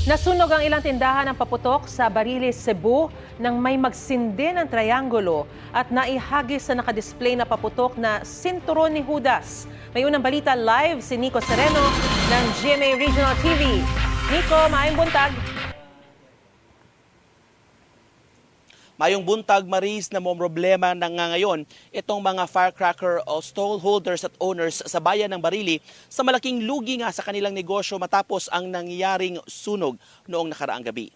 Nasunog ang ilang tindahan ng paputok sa Bariles, Cebu nang may magsindi ng triangulo at naihagis sa nakadisplay na paputok na sinturon ni Judas. May unang balita live si Nico Sereno ng GMA Regional TV. Nico, maayong buntag. Mayong buntag, Maris, na mo problema na nga ngayon itong mga firecracker o stallholders at owners sa bayan ng Barili sa malaking lugi nga sa kanilang negosyo matapos ang nangyaring sunog noong nakaraang gabi.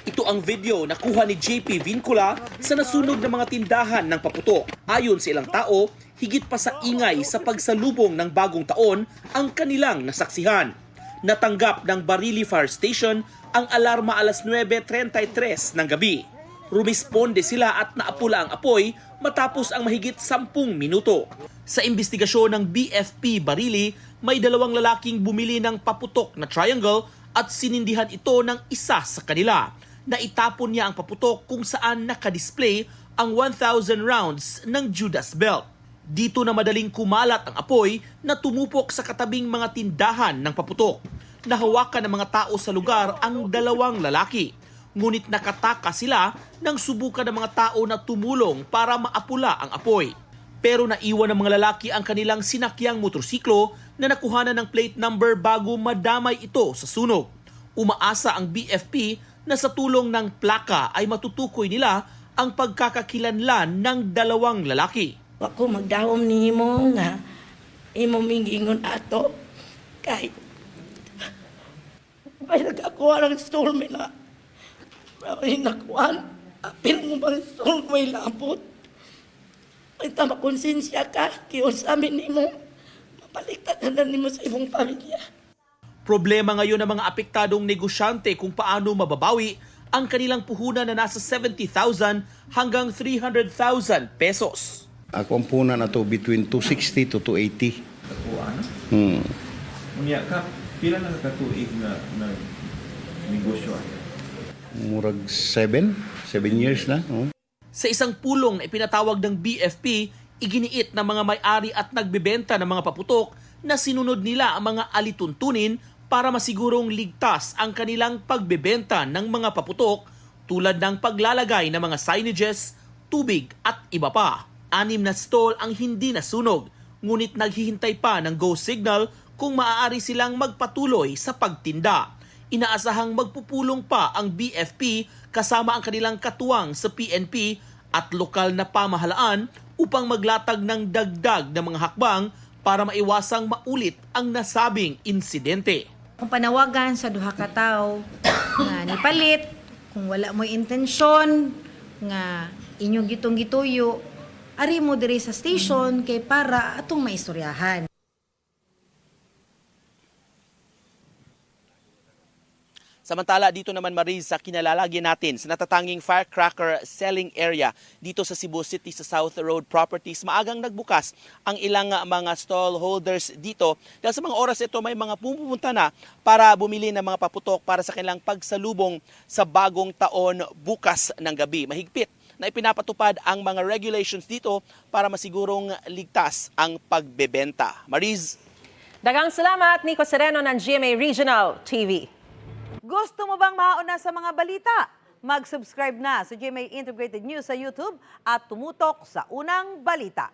Ito ang video na kuha ni JP Vincula sa nasunog ng mga tindahan ng paputok. Ayon sa ilang tao, higit pa sa ingay sa pagsalubong ng bagong taon ang kanilang nasaksihan. Natanggap ng Barili Fire Station ang alarma alas 9:33 ng gabi. Rumisponde sila at naapula ang apoy matapos ang mahigit 10 minuto. Sa investigasyon ng BFP Barili, may dalawang lalaking bumili ng paputok na triangle at sinindihan ito ng isa sa kanila. Naitapon niya ang paputok kung saan nakadisplay ang 1,000 rounds ng Judas belt. Dito na madaling kumalat ang apoy na tumupok sa katabing mga tindahan ng paputok. Nahawakan ng mga tao sa lugar ang dalawang lalaki. Ngunit nakataka sila nang subukan ng mga tao na tumulong para maapula ang apoy. Pero naiwan ng mga lalaki ang kanilang sinakyang motorsiklo na nakuhanan ng plate number bago madamay ito sa sunog. Umaasa ang BFP na sa tulong ng plaka ay matutukoy nila ang pagkakakilanlan ng dalawang lalaki. Ako magdawom ni mo nga imo mingingon ato kay ay nagkakuha ng storm na ay nakuhan apil mo bang storm may lapot ay tama konsensya ka kiyon sa amin ni mo mapaligtad na ni mo sa ibong pamilya. Problema ngayon ng mga apektadong negosyante kung paano mababawi ang kanilang puhunan na nasa 70,000 hanggang 300,000 pesos. Ako ang puna na to between 260 to 280. Kuan. Hmm. Ka, pila na katuig na negosyo? Murag 7 years na. Oh. Sa isang pulong na ipinatawag ng BFP, iginiit ng mga may-ari at nagbebenta ng mga paputok na sinunod nila ang mga alituntunin para masigurong ligtas ang kanilang pagbebenta ng mga paputok tulad ng paglalagay ng mga signages, tubig at iba pa. 6 na stall ang hindi nasunog, ngunit naghihintay pa ng go signal kung maaari silang magpatuloy sa pagtinda. Inaasahang magpupulong pa ang BFP kasama ang kanilang katuwang sa PNP at lokal na pamahalaan upang maglatag ng dagdag na mga hakbang para maiwasang maulit ang nasabing insidente. Ang panawagan sa duha ka tawo nga nipalit kung wala mo intensyon nga inyong gitong gituyo ari mo diri sa station kay para atong maistoryahan. Samantala, dito naman, Maris, sa kinalalagyan natin sa natatanging firecracker selling area dito sa Cebu City sa South Road Properties. Maagang nagbukas ang ilang mga stall holders dito. Dahil sa mga oras ito, may mga pumupunta na para bumili ng mga paputok para sa kanilang pagsalubong sa bagong taon bukas ng gabi. Mahigpit na ipinapatupad ang mga regulations dito para masigurong ligtas ang pagbebenta. Maris. Daghang salamat, Nico Sereno ng GMA Regional TV. Gusto mo bang mauna sa mga balita? Mag-subscribe na sa GMA Integrated News sa YouTube at tumutok sa unang balita.